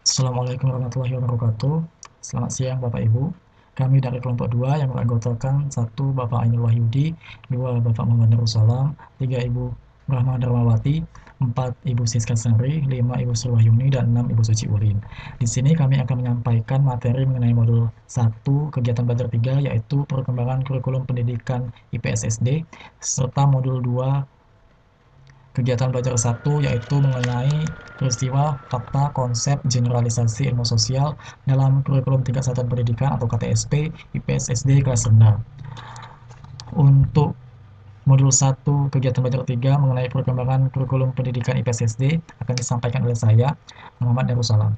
Assalamualaikum warahmatullahi wabarakatuh. Selamat siang Bapak Ibu. Kami dari kelompok 2 yang beranggotakan 1 Bapak Ainul Wahyudi, 2 Bapak Muhammad Darussalam, 3 Ibu Rahma Darmawati, 4 Ibu Siska Sari, 5 Ibu Surwahyuni, dan 6 Ibu Suci Ulin. Di sini kami akan menyampaikan materi mengenai modul 1 kegiatan belajar 3 yaitu perkembangan kurikulum pendidikan IPS SD, serta modul 2 kegiatan belajar 1 yaitu mengenai peristiwa, fakta, konsep, generalisasi ilmu sosial dalam kurikulum tingkat satuan pendidikan atau KTSP IPS SD kelas rendah. Untuk modul 1 kegiatan belajar 3 mengenai perkembangan kurikulum pendidikan IPS SD akan disampaikan oleh saya, Muhammad Darussalam.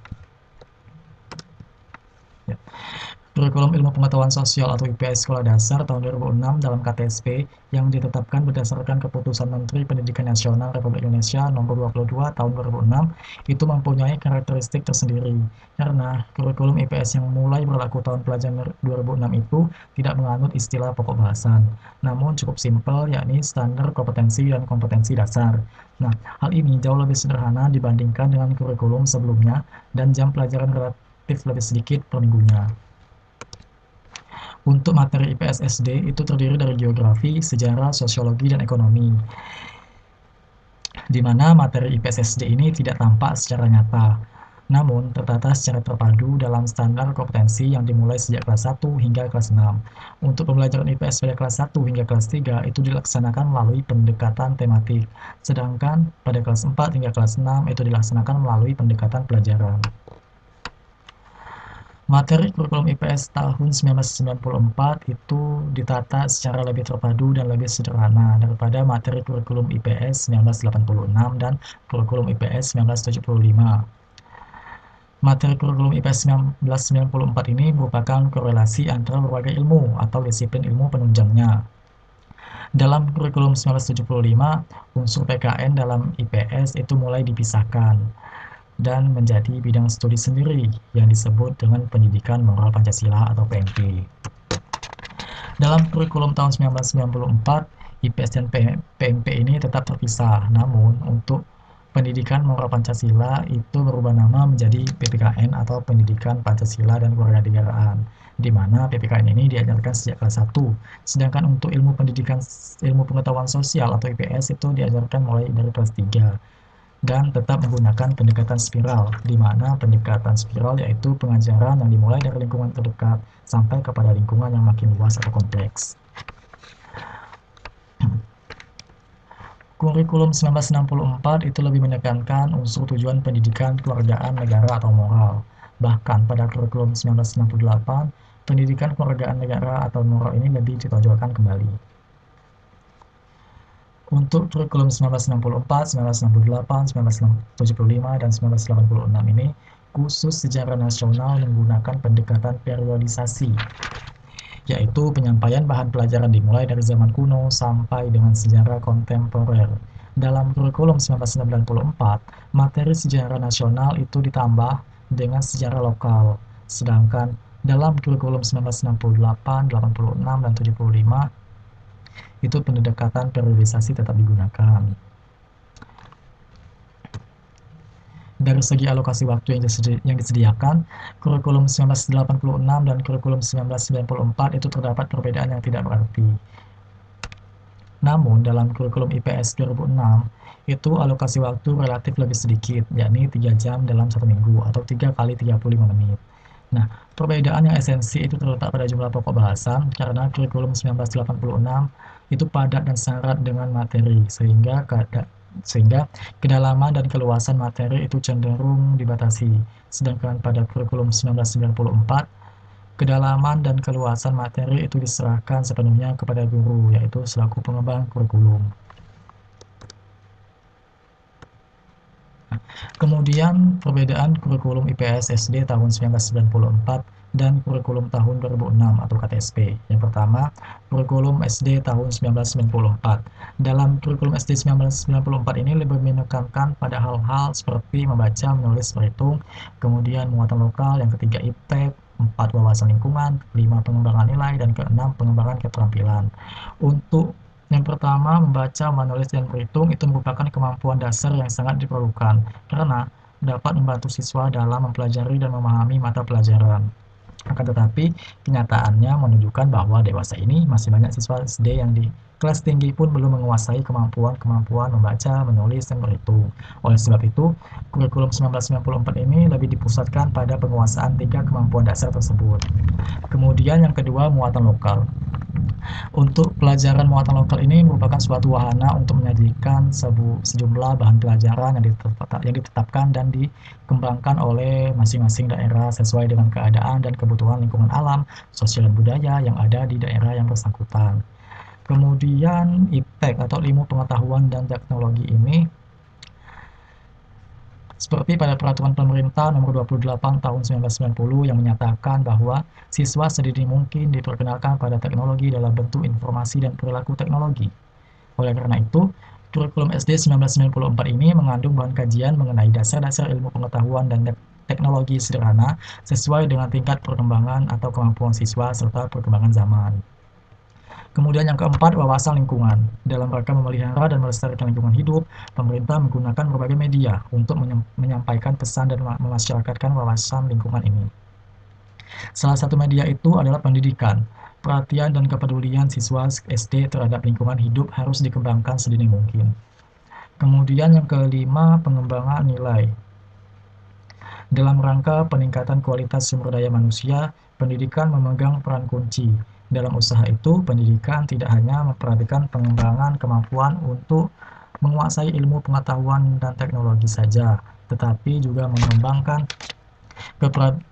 Ya. Kurikulum Ilmu Pengetahuan Sosial atau IPS Sekolah Dasar tahun 2006 dalam KTSP yang ditetapkan berdasarkan Keputusan Menteri Pendidikan Nasional Republik Indonesia Nomor 22 tahun 2006 itu mempunyai karakteristik tersendiri karena kurikulum IPS yang mulai berlaku tahun pelajaran 2006 itu tidak menganut istilah pokok bahasan, namun cukup simpel yakni standar kompetensi dan kompetensi dasar. Nah, hal ini jauh lebih sederhana dibandingkan dengan kurikulum sebelumnya dan jam pelajaran relatif lebih sedikit per minggunya. Untuk materi IPS SD itu terdiri dari geografi, sejarah, sosiologi, dan ekonomi, di mana materi IPS SD ini tidak tampak secara nyata, namun tertata secara terpadu dalam standar kompetensi yang dimulai sejak kelas 1 hingga kelas 6. Untuk pembelajaran IPS pada kelas 1 hingga kelas 3 itu dilaksanakan melalui pendekatan tematik, sedangkan pada kelas 4 hingga kelas 6 itu dilaksanakan melalui pendekatan pelajaran. Materi kurikulum IPS tahun 1994 itu ditata secara lebih terpadu dan lebih sederhana daripada materi kurikulum IPS 1986 dan kurikulum IPS 1975. Materi kurikulum IPS 1994 ini merupakan korelasi antara berbagai ilmu atau disiplin ilmu penunjangnya. Dalam kurikulum 1975, unsur PKN dalam IPS itu mulai dipisahkan dan menjadi bidang studi sendiri yang disebut dengan Pendidikan Moral Pancasila atau PMP. Dalam kurikulum tahun 1994, IPS dan PMP ini tetap terpisah, namun untuk Pendidikan Moral Pancasila itu berubah nama menjadi PPKN atau Pendidikan Pancasila dan Kewarganegaraan, di mana PPKN ini diajarkan sejak kelas 1, sedangkan untuk ilmu pengetahuan sosial atau IPS itu diajarkan mulai dari kelas 3 dan tetap menggunakan pendekatan spiral, di mana pendekatan spiral yaitu pengajaran yang dimulai dari lingkungan terdekat sampai kepada lingkungan yang makin luas atau kompleks. Kurikulum 1964 itu lebih menekankan unsur tujuan pendidikan kewargaan negara atau moral. Bahkan pada kurikulum 1968, pendidikan kewargaan negara atau moral ini lebih ditonjolkan kembali. Untuk kurikulum 1964, 1968, 1975, dan 1986 ini, khusus sejarah nasional menggunakan pendekatan periodisasi, yaitu penyampaian bahan pelajaran dimulai dari zaman kuno sampai dengan sejarah kontemporer. Dalam kurikulum 1994, materi sejarah nasional itu ditambah dengan sejarah lokal, sedangkan dalam kurikulum 1968, 86, dan 75, itu pendekatan periodisasi tetap digunakan. Dari segi alokasi waktu yang disediakan, kurikulum 1986 dan kurikulum 1994 itu terdapat perbedaan yang tidak berarti. Namun, dalam kurikulum IPS 2006, itu alokasi waktu relatif lebih sedikit, yakni 3 jam dalam 1 minggu atau 3 kali 35 menit. Nah, perbedaan yang esensi itu terletak pada jumlah pokok bahasan, karena kurikulum 1986 itu padat dan syarat dengan materi, sehingga kedalaman dan keluasan materi itu cenderung dibatasi. Sedangkan pada kurikulum 1994, kedalaman dan keluasan materi itu diserahkan sepenuhnya kepada guru, yaitu selaku pengembang kurikulum. Kemudian perbedaan kurikulum IPS SD tahun 1994 dan kurikulum tahun 2006 atau KTSP. Yang pertama, kurikulum SD tahun 1994. Dalam kurikulum SD 1994 ini lebih menekankan pada hal-hal seperti membaca, menulis, berhitung, kemudian muatan lokal, yang ketiga iptek, 4 wawasan lingkungan, 5 pengembangan nilai, dan ke-6 pengembangan keterampilan. Untuk yang pertama, membaca, menulis, dan berhitung itu merupakan kemampuan dasar yang sangat diperlukan, karena dapat membantu siswa dalam mempelajari dan memahami mata pelajaran. Akan tetapi, kenyataannya menunjukkan bahwa dewasa ini masih banyak siswa SD yang di kelas tinggi pun belum menguasai kemampuan membaca, menulis, dan berhitung. Oleh sebab itu, kurikulum 1994 ini lebih dipusatkan pada penguasaan 3 kemampuan dasar tersebut. Kemudian yang kedua, muatan lokal. Untuk pelajaran muatan lokal ini merupakan suatu wahana untuk menyajikan sejumlah bahan pelajaran yang ditetapkan dan dikembangkan oleh masing-masing daerah sesuai dengan keadaan dan kebutuhan lingkungan alam, sosial dan budaya yang ada di daerah yang bersangkutan. Kemudian IPTEK atau Ilmu Pengetahuan dan Teknologi ini seperti pada Peraturan Pemerintah Nomor 28 Tahun 1990 yang menyatakan bahwa siswa sedini mungkin diperkenalkan pada teknologi dalam bentuk informasi dan perilaku teknologi. Oleh karena itu, kurikulum SD 1994 ini mengandung bahan kajian mengenai dasar-dasar ilmu pengetahuan dan teknologi sederhana sesuai dengan tingkat perkembangan atau kemampuan siswa serta perkembangan zaman. Kemudian yang keempat, wawasan lingkungan. Dalam rangka memelihara dan melestarikan lingkungan hidup, pemerintah menggunakan berbagai media untuk menyampaikan pesan dan memasyarakatkan wawasan lingkungan ini. Salah satu media itu adalah pendidikan. Perhatian dan kepedulian siswa SD terhadap lingkungan hidup harus dikembangkan sedini mungkin. Kemudian yang kelima, pengembangan nilai. Dalam rangka peningkatan kualitas sumber daya manusia, pendidikan memegang peran kunci. Dalam usaha itu, pendidikan tidak hanya memperhatikan pengembangan kemampuan untuk menguasai ilmu pengetahuan dan teknologi saja, tetapi juga mengembangkan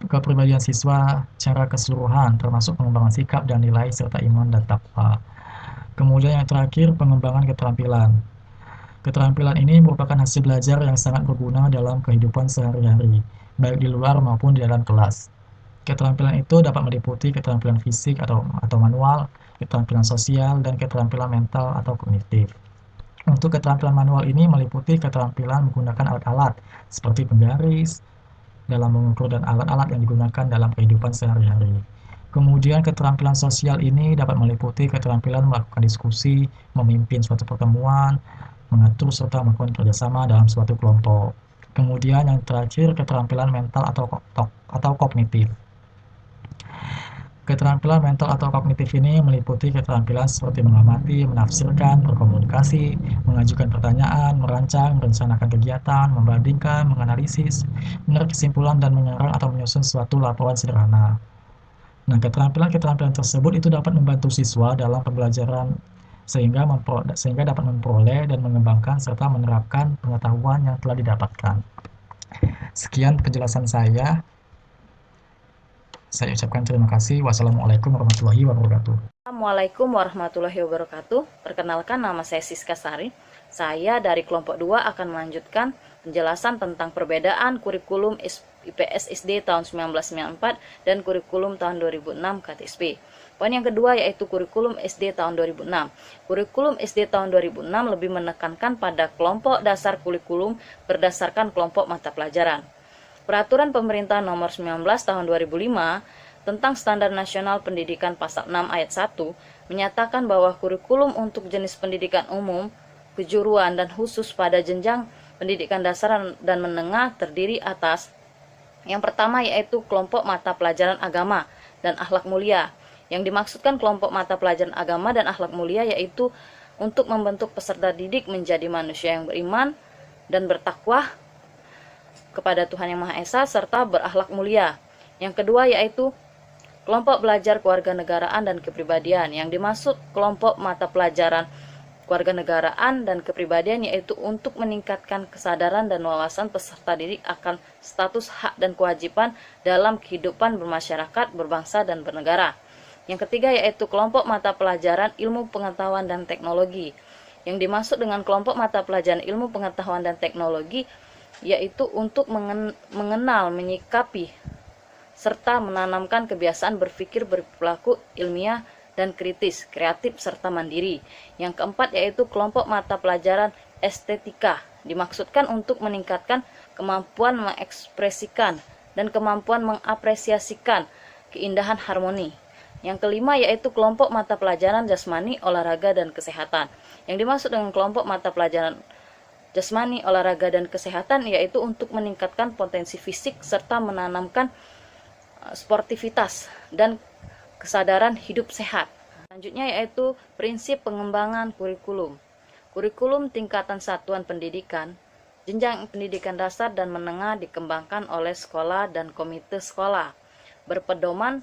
kepribadian siswa secara keseluruhan, termasuk pengembangan sikap dan nilai serta iman dan takwa. Kemudian yang terakhir, pengembangan keterampilan. Keterampilan ini merupakan hasil belajar yang sangat berguna dalam kehidupan sehari-hari, baik di luar maupun di dalam kelas. Keterampilan itu dapat meliputi keterampilan fisik atau manual, keterampilan sosial, dan keterampilan mental atau kognitif. Untuk keterampilan manual ini meliputi keterampilan menggunakan alat-alat seperti penggaris dalam mengukur dan alat-alat yang digunakan dalam kehidupan sehari-hari. Kemudian keterampilan sosial ini dapat meliputi keterampilan melakukan diskusi, memimpin suatu pertemuan, mengatur serta melakukan kerjasama dalam suatu kelompok. Kemudian yang terakhir, keterampilan mental atau kognitif. Keterampilan mental atau kognitif ini meliputi keterampilan seperti mengamati, menafsirkan, berkomunikasi, mengajukan pertanyaan, merancang, merencanakan kegiatan, membandingkan, menganalisis, menarik kesimpulan, dan menyerang atau menyusun suatu laporan sederhana. Nah, keterampilan-keterampilan tersebut itu dapat membantu siswa dalam pembelajaran sehingga dapat memperoleh dan mengembangkan serta menerapkan pengetahuan yang telah didapatkan. Sekian penjelasan saya. Saya ucapkan terima kasih. Wassalamualaikum warahmatullahi wabarakatuh. Assalamualaikum warahmatullahi wabarakatuh. Perkenalkan, nama saya Siska Sari. Saya dari kelompok 2 akan melanjutkan penjelasan tentang perbedaan kurikulum IPS SD tahun 1994 dan kurikulum tahun 2006 KTSP. Poin yang kedua yaitu kurikulum SD tahun 2006. Kurikulum SD tahun 2006 lebih menekankan pada kelompok dasar kurikulum berdasarkan kelompok mata pelajaran. Peraturan Pemerintah Nomor 19 Tahun 2005 tentang Standar Nasional Pendidikan Pasal 6 Ayat 1 menyatakan bahwa kurikulum untuk jenis pendidikan umum, kejuruan, dan khusus pada jenjang pendidikan dasar dan menengah terdiri atas yang pertama yaitu kelompok mata pelajaran agama dan akhlak mulia. Yang dimaksudkan kelompok mata pelajaran agama dan akhlak mulia yaitu untuk membentuk peserta didik menjadi manusia yang beriman dan bertakwa kepada Tuhan Yang Maha Esa serta berakhlak mulia. Yang kedua yaitu kelompok belajar kewarganegaraan dan kepribadian. Yang dimaksud kelompok mata pelajaran kewarganegaraan dan kepribadian yaitu untuk meningkatkan kesadaran dan wawasan peserta didik akan status hak dan kewajiban dalam kehidupan bermasyarakat, berbangsa, dan bernegara. Yang ketiga yaitu kelompok mata pelajaran ilmu pengetahuan dan teknologi. Yang dimaksud dengan kelompok mata pelajaran ilmu pengetahuan dan teknologi yaitu untuk mengenal, menyikapi, serta menanamkan kebiasaan berpikir berperilaku ilmiah dan kritis, kreatif, serta mandiri. Yang keempat yaitu kelompok mata pelajaran estetika, dimaksudkan untuk meningkatkan kemampuan mengekspresikan dan kemampuan mengapresiasikan keindahan harmoni. Yang kelima yaitu kelompok mata pelajaran jasmani, olahraga, dan kesehatan. Yang dimaksud dengan kelompok mata pelajaran jasmani, olahraga, dan kesehatan, yaitu untuk meningkatkan potensi fisik serta menanamkan sportivitas dan kesadaran hidup sehat. Selanjutnya yaitu prinsip pengembangan kurikulum. Kurikulum tingkatan satuan pendidikan, jenjang pendidikan dasar dan menengah dikembangkan oleh sekolah dan komite sekolah, berpedoman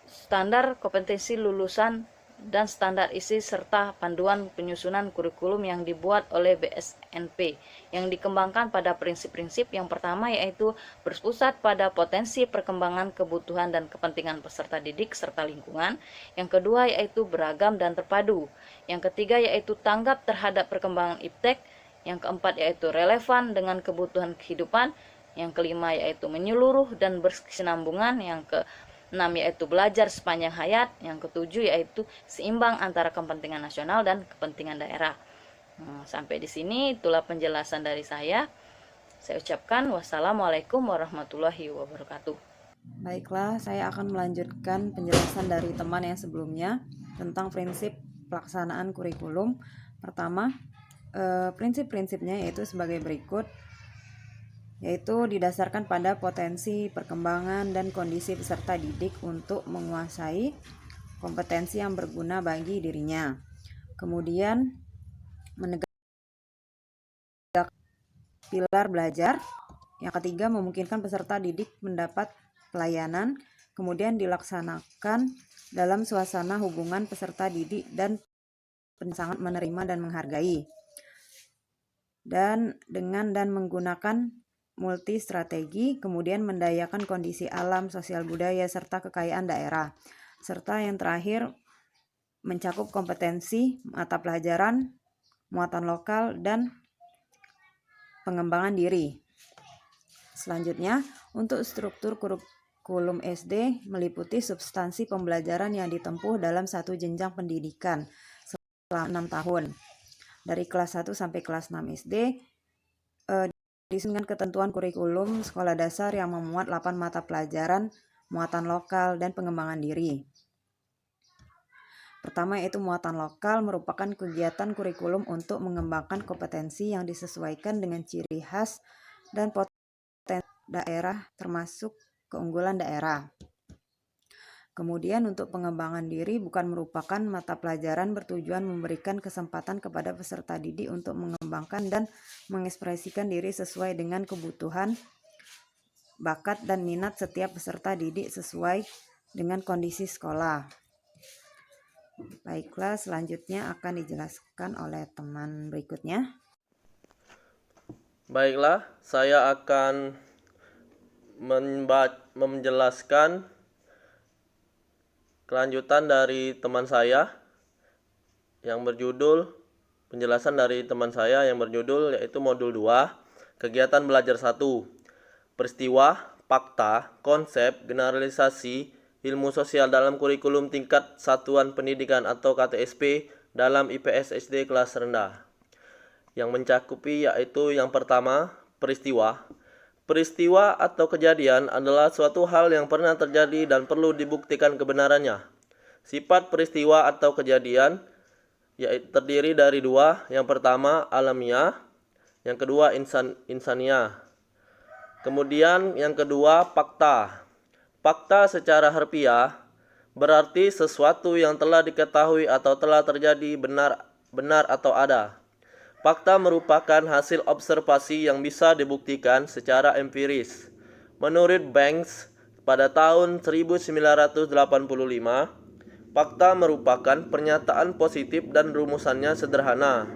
standar kompetensi lulusan dan standar isi serta panduan penyusunan kurikulum yang dibuat oleh BSNP yang dikembangkan pada prinsip-prinsip. Yang pertama yaitu berpusat pada potensi perkembangan kebutuhan dan kepentingan peserta didik serta lingkungan. Yang kedua yaitu beragam dan terpadu. Yang ketiga yaitu tanggap terhadap perkembangan iptek. Yang keempat yaitu relevan dengan kebutuhan kehidupan. Yang kelima yaitu menyeluruh dan berkesinambungan. Yang keenam yaitu belajar sepanjang hayat. Yang ketujuh yaitu seimbang antara kepentingan nasional dan kepentingan daerah. Sampai di sini itulah penjelasan dari saya. Saya ucapkan wassalamualaikum warahmatullahi wabarakatuh. Baiklah, saya akan melanjutkan penjelasan dari teman yang sebelumnya tentang prinsip pelaksanaan kurikulum. Pertama, prinsip-prinsipnya yaitu sebagai berikut, yaitu didasarkan pada potensi, perkembangan, dan kondisi peserta didik untuk menguasai kompetensi yang berguna bagi dirinya. Kemudian, menegakkan pilar belajar. Yang ketiga, memungkinkan peserta didik mendapat pelayanan, kemudian dilaksanakan dalam suasana hubungan peserta didik dan sangat menerima dan menghargai, dan menggunakan multi strategi, kemudian mendayakan kondisi alam, sosial budaya, serta kekayaan daerah, serta yang terakhir mencakup kompetensi mata pelajaran, muatan lokal, dan pengembangan diri. Selanjutnya, untuk struktur kurikulum SD meliputi substansi pembelajaran yang ditempuh dalam satu jenjang pendidikan selama 6 tahun. Dari kelas 1 sampai kelas 6 SD, disusun ketentuan kurikulum sekolah dasar yang memuat 8 mata pelajaran, muatan lokal, dan pengembangan diri. Pertama yaitu muatan lokal merupakan kegiatan kurikulum untuk mengembangkan kompetensi yang disesuaikan dengan ciri khas dan potensi daerah termasuk keunggulan daerah. Kemudian untuk pengembangan diri bukan merupakan mata pelajaran bertujuan memberikan kesempatan kepada peserta didik untuk mengembangkan dan mengekspresikan diri sesuai dengan kebutuhan, bakat, dan minat setiap peserta didik sesuai dengan kondisi sekolah. Baiklah, selanjutnya akan dijelaskan oleh teman berikutnya. Baiklah, saya akan menjelaskan kelanjutan dari teman saya yang berjudul yaitu modul 2, kegiatan belajar 1, peristiwa, fakta, konsep, generalisasi, ilmu sosial dalam kurikulum tingkat satuan pendidikan atau KTSP dalam IPS SD kelas rendah. Yang mencakupi yaitu yang pertama, peristiwa. Peristiwa atau kejadian adalah suatu hal yang pernah terjadi dan perlu dibuktikan kebenarannya. Sifat peristiwa atau kejadian yaitu terdiri dari dua. Yang pertama, alamiah. Yang kedua, insaniah. Kemudian yang kedua, fakta. Fakta secara harfiah berarti sesuatu yang telah diketahui atau telah terjadi benar atau ada. Fakta merupakan hasil observasi yang bisa dibuktikan secara empiris. Menurut Banks, pada tahun 1985, fakta merupakan pernyataan positif dan rumusannya sederhana.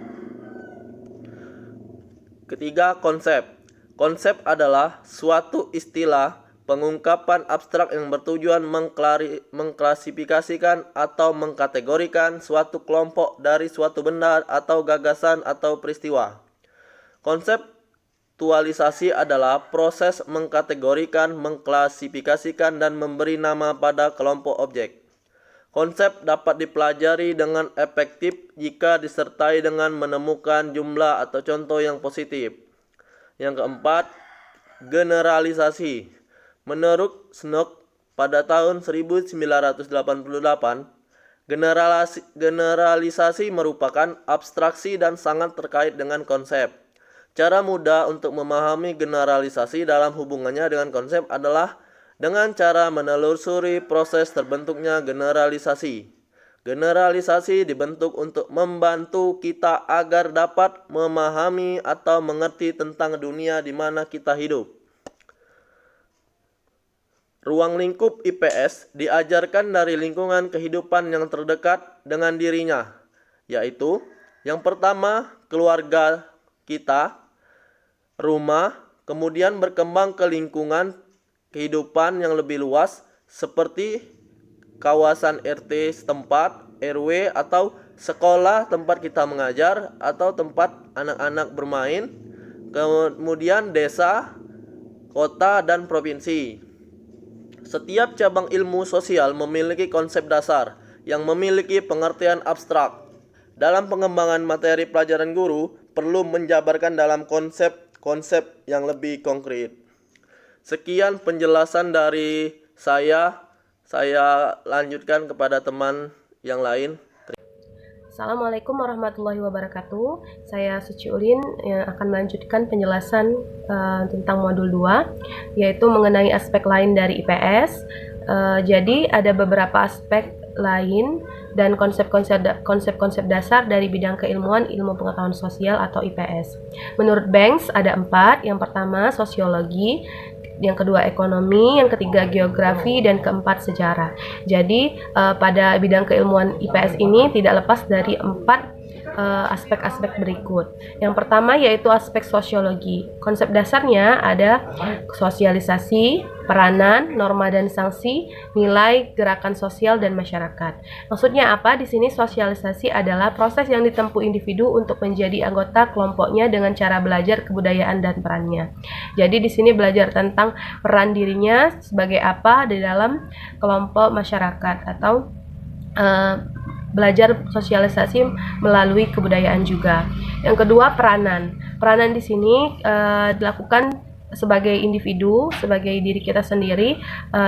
Ketiga, konsep. Konsep adalah suatu istilah pengungkapan abstrak yang bertujuan mengklasifikasikan atau mengkategorikan suatu kelompok dari suatu benda atau gagasan atau peristiwa. Konseptualisasi adalah proses mengkategorikan, mengklasifikasikan, dan memberi nama pada kelompok objek. Konsep dapat dipelajari dengan efektif jika disertai dengan menemukan jumlah atau contoh yang positif. Yang keempat, generalisasi. Menurut Snook, pada tahun 1988, Generalisasi merupakan abstraksi dan sangat terkait dengan konsep. Cara mudah untuk memahami generalisasi dalam hubungannya dengan konsep adalah dengan cara menelusuri proses terbentuknya generalisasi. Generalisasi dibentuk untuk membantu kita agar dapat memahami atau mengerti tentang dunia di mana kita hidup. Ruang lingkup IPS diajarkan dari lingkungan kehidupan yang terdekat dengan dirinya, yaitu yang pertama keluarga kita, rumah, kemudian berkembang ke lingkungan kehidupan yang lebih luas seperti kawasan RT setempat, RW atau sekolah tempat kita mengajar atau tempat anak-anak bermain, kemudian desa, kota, dan provinsi. Setiap cabang ilmu sosial memiliki konsep dasar yang memiliki pengertian abstrak. Dalam pengembangan materi pelajaran guru, perlu menjabarkan dalam konsep-konsep yang lebih konkret. Sekian penjelasan dari saya lanjutkan kepada teman yang lain. Assalamualaikum warahmatullahi wabarakatuh. Saya Suci Ulin yang akan melanjutkan penjelasan tentang modul 2, yaitu mengenai aspek lain dari IPS. Jadi ada beberapa aspek lain dan konsep-konsep dasar dari bidang keilmuan ilmu pengetahuan sosial atau IPS. Menurut Banks ada 4. Yang pertama sosiologi, yang kedua ekonomi, yang ketiga geografi, dan keempat sejarah. Jadi pada bidang keilmuan IPS ini tidak lepas dari 4 aspek-aspek berikut. Yang pertama yaitu aspek sosiologi. Konsep dasarnya ada sosialisasi, peranan, norma dan sanksi, nilai, gerakan sosial, dan masyarakat. Maksudnya apa? Di sini sosialisasi adalah proses yang ditempuh individu untuk menjadi anggota kelompoknya dengan cara belajar kebudayaan dan perannya. Jadi di sini belajar tentang peran dirinya sebagai apa di dalam kelompok masyarakat atau belajar sosialisasi melalui kebudayaan juga. Yang kedua peranan. Peranan di sini dilakukan sebagai individu, sebagai diri kita sendiri.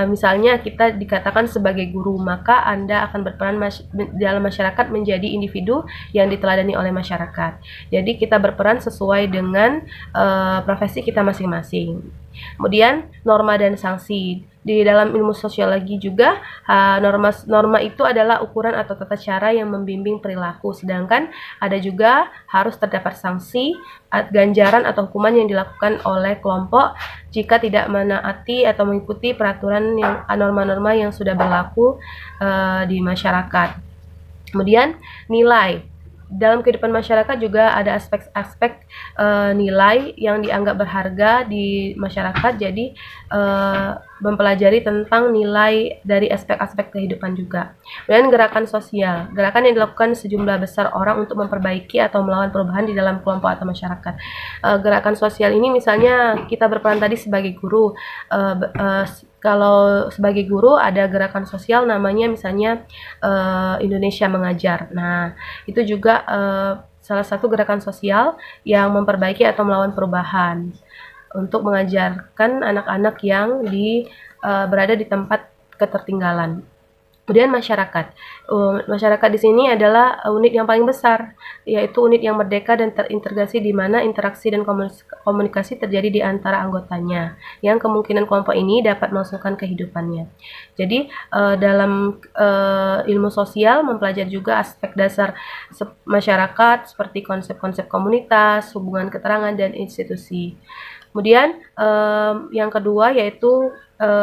Misalnya kita dikatakan sebagai guru, maka Anda akan berperan dalam masyarakat menjadi individu yang diteladani oleh masyarakat. Jadi kita berperan sesuai dengan profesi kita masing-masing. Kemudian norma dan sanksi. Di dalam ilmu sosiologi juga norma itu adalah ukuran atau tata cara yang membimbing perilaku, sedangkan ada juga harus terdapat sanksi, ganjaran atau hukuman yang dilakukan oleh kelompok jika tidak menaati atau mengikuti peraturan yang norma-norma yang sudah berlaku di masyarakat. Kemudian nilai. Dalam kehidupan masyarakat juga ada aspek-aspek nilai yang dianggap berharga di masyarakat, jadi mempelajari tentang nilai dari aspek-aspek kehidupan juga. Kemudian gerakan sosial, gerakan yang dilakukan sejumlah besar orang untuk memperbaiki atau melawan perubahan di dalam kelompok atau masyarakat. Gerakan sosial ini misalnya kita berperan tadi sebagai guru. Kalau sebagai guru ada gerakan sosial namanya misalnya Indonesia Mengajar. Nah, itu juga salah satu gerakan sosial yang memperbaiki atau melawan perubahan untuk mengajarkan anak-anak yang berada di tempat ketertinggalan. Kemudian masyarakat. Masyarakat di sini adalah unit yang paling besar, yaitu unit yang merdeka dan terintegrasi di mana interaksi dan komunikasi terjadi di antara anggotanya, yang kemungkinan kelompok ini dapat melangsungkan kehidupannya. Jadi dalam ilmu sosial mempelajari juga aspek dasar masyarakat seperti konsep-konsep komunitas, hubungan keterangan, dan institusi. Kemudian yang kedua yaitu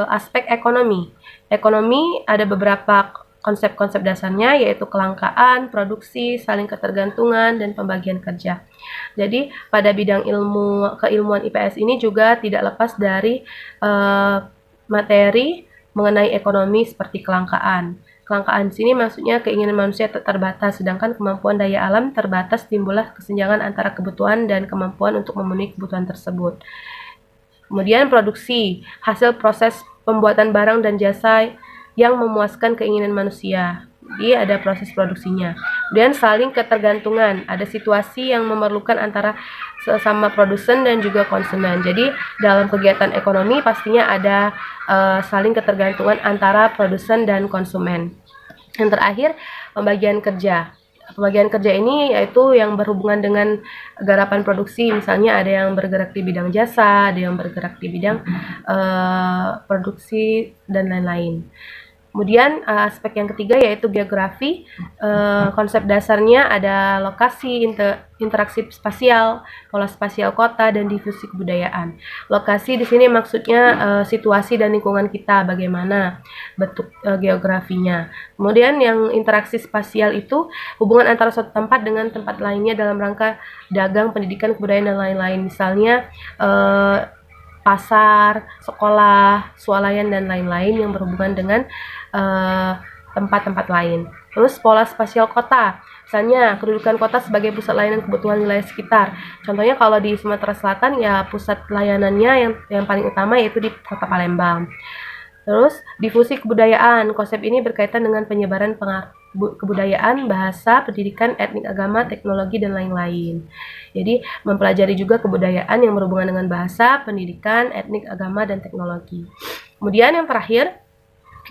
aspek ekonomi. Ekonomi ada beberapa konsep-konsep dasarnya yaitu kelangkaan, produksi, saling ketergantungan, dan pembagian kerja. Jadi pada bidang keilmuan IPS ini juga tidak lepas dari materi mengenai ekonomi seperti kelangkaan. Kelangkaan di sini maksudnya keinginan manusia terbatas, sedangkan kemampuan daya alam terbatas, timbullah kesenjangan antara kebutuhan dan kemampuan untuk memenuhi kebutuhan tersebut. Kemudian produksi, hasil proses pembuatan barang dan jasa yang memuaskan keinginan manusia. Jadi ada proses produksinya. Kemudian saling ketergantungan, ada situasi yang memerlukan antara sesama produsen dan juga konsumen. Jadi dalam kegiatan ekonomi pastinya ada saling ketergantungan antara produsen dan konsumen. Yang terakhir, pembagian kerja. Pembagian kerja ini yaitu yang berhubungan dengan garapan produksi, misalnya ada yang bergerak di bidang jasa, ada yang bergerak di bidang produksi, dan lain-lain. Kemudian aspek yang ketiga yaitu geografi. Konsep dasarnya ada lokasi, interaksi spasial, pola spasial kota, dan difusi kebudayaan. Lokasi di sini maksudnya situasi dan lingkungan kita, bagaimana bentuk geografinya. Kemudian yang interaksi spasial itu hubungan antara suatu tempat dengan tempat lainnya dalam rangka dagang, pendidikan, kebudayaan, dan lain-lain. Misalnya pasar, sekolah, swalayan, dan lain-lain yang berhubungan dengan tempat-tempat lain. Terus pola spasial kota, misalnya kedudukan kota sebagai pusat layanan kebutuhan wilayah sekitar. Contohnya kalau di Sumatera Selatan ya pusat layanannya yang paling utama yaitu di Kota Palembang. Terus difusi kebudayaan, konsep ini berkaitan dengan penyebaran kebudayaan, bahasa, pendidikan, etnik, agama, teknologi, dan lain-lain. Jadi mempelajari juga kebudayaan yang berhubungan dengan bahasa, pendidikan, etnik, agama, dan teknologi. Kemudian yang terakhir,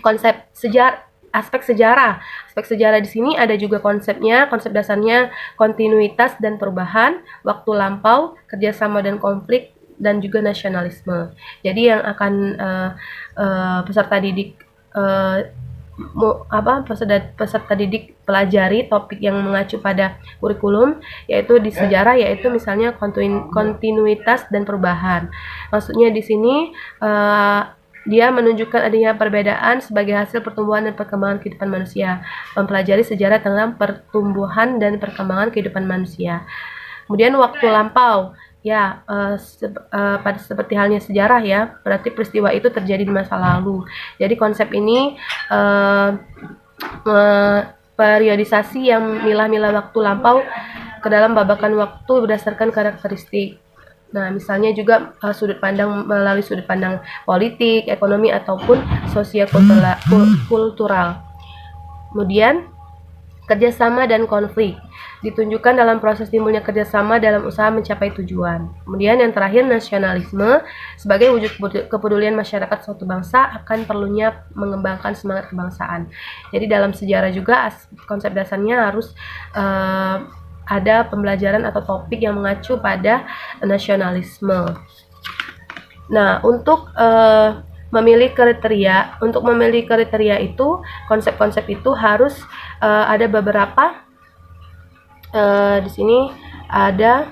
konsep sejarah. Aspek sejarah. Aspek sejarah di sini ada juga konsepnya, konsep dasarnya kontinuitas dan perubahan, waktu lampau, kerjasama dan konflik, dan juga nasionalisme. Jadi yang akan peserta didik peserta didik pelajari topik yang mengacu pada kurikulum yaitu di sejarah, yaitu misalnya kontinuitas dan perubahan. Maksudnya di sini dia menunjukkan adanya perbedaan sebagai hasil pertumbuhan dan perkembangan kehidupan manusia. Mempelajari sejarah tentang pertumbuhan dan perkembangan kehidupan manusia. Kemudian waktu lampau, ya pada seperti halnya sejarah ya, berarti peristiwa itu terjadi di masa lalu. Jadi konsep ini periodisasi yang milah-milah waktu lampau ke dalam babakan waktu berdasarkan karakteristik. Nah, misalnya juga melalui sudut pandang politik, ekonomi, ataupun sosio-kultural. Kemudian, kerjasama dan konflik ditunjukkan dalam proses timbulnya kerjasama dalam usaha mencapai tujuan. Kemudian yang terakhir, nasionalisme sebagai wujud kepedulian masyarakat suatu bangsa akan perlunya mengembangkan semangat kebangsaan. Jadi dalam sejarah juga konsep dasarnya harus ada pembelajaran atau topik yang mengacu pada nasionalisme. Nah, untuk memilih kriteria itu, konsep-konsep itu harus ada beberapa. Di sini ada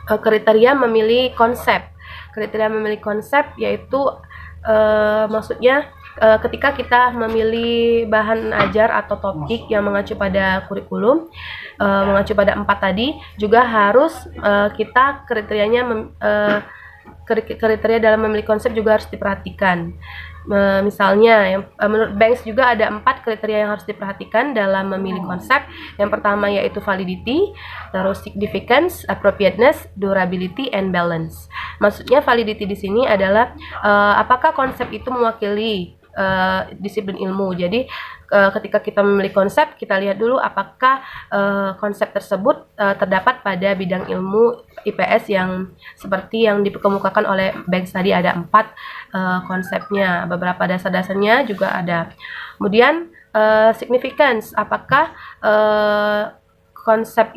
kriteria memilih konsep. Kriteria memilih konsep yaitu maksudnya ketika kita memilih bahan ajar atau topik yang mengacu pada kurikulum, mengacu pada 4 tadi, juga harus kita kriteria dalam memilih konsep juga harus diperhatikan. Misalnya menurut Banks juga ada 4 kriteria yang harus diperhatikan dalam memilih konsep. Yang pertama yaitu validity, terus significance, appropriateness, durability, and balance. Maksudnya validity di sini adalah apakah konsep itu mewakili disiplin ilmu. Jadi ketika kita memilih konsep, kita lihat dulu apakah konsep tersebut terdapat pada bidang ilmu IPS yang seperti yang dikemukakan oleh Banks tadi. Ada 4 konsepnya, beberapa dasar-dasarnya juga ada. Kemudian significance, apakah konsep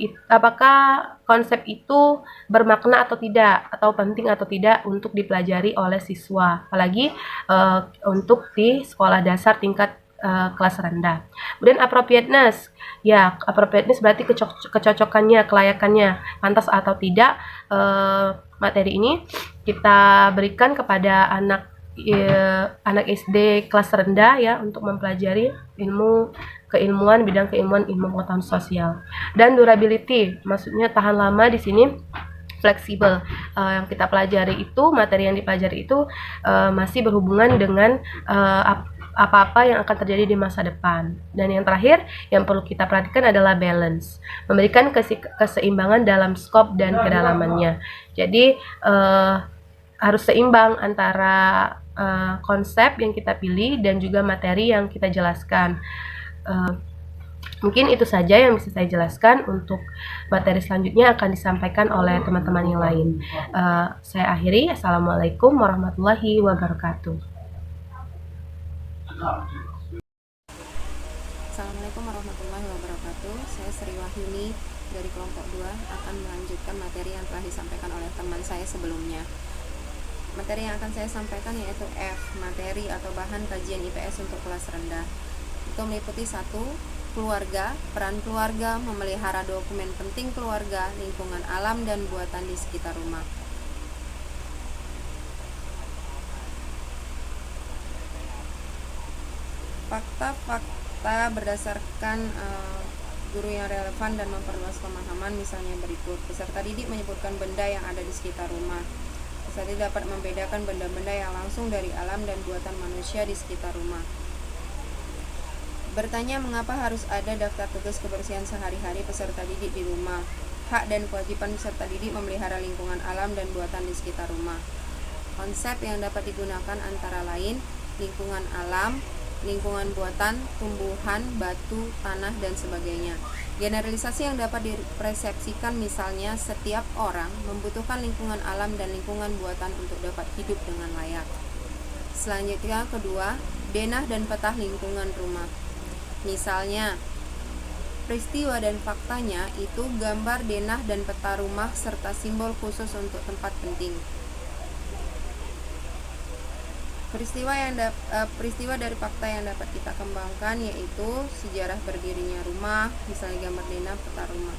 itu bermakna atau tidak, atau penting atau tidak untuk dipelajari oleh siswa, apalagi untuk di sekolah dasar tingkat kelas rendah. Kemudian appropriateness, ya appropriateness berarti kecocokannya, kelayakannya, pantas atau tidak materi ini kita berikan kepada anak SD kelas rendah ya, untuk mempelajari bidang keilmuan ilmu pengetahuan sosial. Dan durability, maksudnya tahan lama di sini fleksibel. Yang kita pelajari itu, materi yang dipelajari itu masih berhubungan dengan apa-apa yang akan terjadi di masa depan. Dan yang terakhir yang perlu kita perhatikan adalah balance, memberikan keseimbangan dalam skop dan kedalamannya. Jadi harus seimbang antara konsep yang kita pilih dan juga materi yang kita jelaskan. Mungkin itu saja yang bisa saya jelaskan. Untuk materi selanjutnya akan disampaikan oleh teman-teman yang lain. Saya akhiri. Assalamualaikum warahmatullahi wabarakatuh. Assalamualaikum warahmatullahi wabarakatuh. Saya Sri Wahyuni dari kelompok 2 akan melanjutkan materi yang telah disampaikan oleh teman saya sebelumnya. Materi yang akan saya sampaikan yaitu F, materi atau bahan kajian IPS untuk kelas rendah. Itu meliputi 1. Keluarga, peran keluarga, memelihara dokumen penting keluarga, lingkungan alam dan buatan di sekitar rumah. Fakta-fakta berdasarkan guru yang relevan dan memperluas pemahaman misalnya berikut. Peserta didik menyebutkan benda yang ada di sekitar rumah. Peserta didik dapat membedakan benda-benda yang langsung dari alam dan buatan manusia di sekitar rumah. Bertanya mengapa harus ada daftar tugas kebersihan sehari-hari peserta didik di rumah. Hak dan kewajiban peserta didik memelihara lingkungan alam dan buatan di sekitar rumah. Konsep yang dapat digunakan antara lain lingkungan alam, lingkungan buatan, tumbuhan, batu, tanah, dan sebagainya. Generalisasi yang dapat dipersepsikan misalnya setiap orang membutuhkan lingkungan alam dan lingkungan buatan untuk dapat hidup dengan layak. Selanjutnya, kedua, denah dan peta lingkungan rumah. Misalnya, peristiwa dan faktanya itu gambar denah dan peta rumah serta simbol khusus untuk tempat penting. Peristiwa dari fakta yang dapat kita kembangkan yaitu sejarah berdirinya rumah, misalnya gambar denah, peta rumah.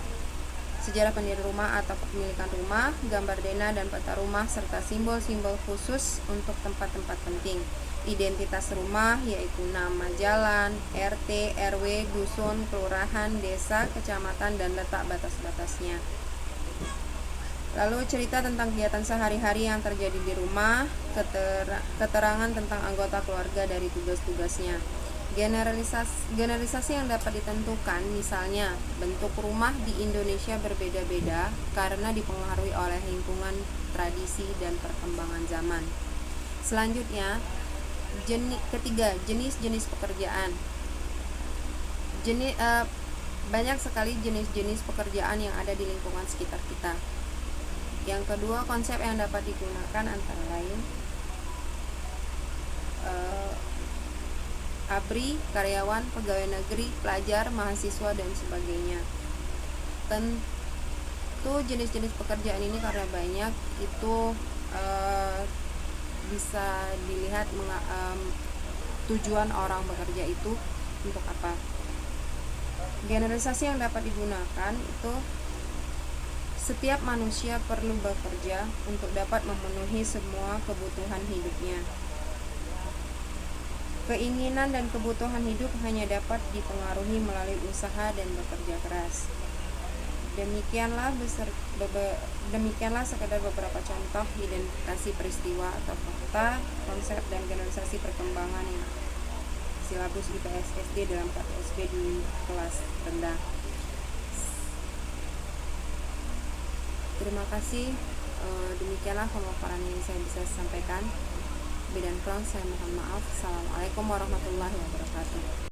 Sejarah pendirian rumah atau kepemilikan rumah, gambar denah dan peta rumah serta simbol-simbol khusus untuk tempat-tempat penting. Identitas rumah yaitu nama jalan, RT, RW, dusun, kelurahan, desa, kecamatan, dan letak batas-batasnya. Lalu cerita tentang kegiatan sehari-hari yang terjadi di rumah, keterangan tentang anggota keluarga dari tugas-tugasnya. Generalisasi yang dapat ditentukan misalnya bentuk rumah di Indonesia berbeda-beda karena dipengaruhi oleh lingkungan, tradisi, dan perkembangan zaman. Selanjutnya, ketiga, jenis-jenis pekerjaan. Banyak sekali jenis-jenis pekerjaan yang ada di lingkungan sekitar kita. Yang kedua, konsep yang dapat digunakan antara lain ABRI, karyawan, pegawai negeri, pelajar, mahasiswa, dan sebagainya. Tentu jenis-jenis pekerjaan ini karena banyak itu bisa dilihat tujuan orang bekerja itu untuk apa. Generalisasi yang dapat digunakan itu setiap manusia perlu bekerja untuk dapat memenuhi semua kebutuhan hidupnya. Keinginan dan kebutuhan hidup hanya dapat dipengaruhi melalui usaha dan bekerja keras. Demikianlah sekedar beberapa contoh identifikasi peristiwa atau fakta, konsep, dan generalisasi perkembangan yang silabus IPS SD dalam KPSB di kelas rendah. Terima kasih. Demikianlah pemaparan yang saya bisa sampaikan. Lebih dan kurang saya mohon maaf. Assalamualaikum warahmatullahi wabarakatuh.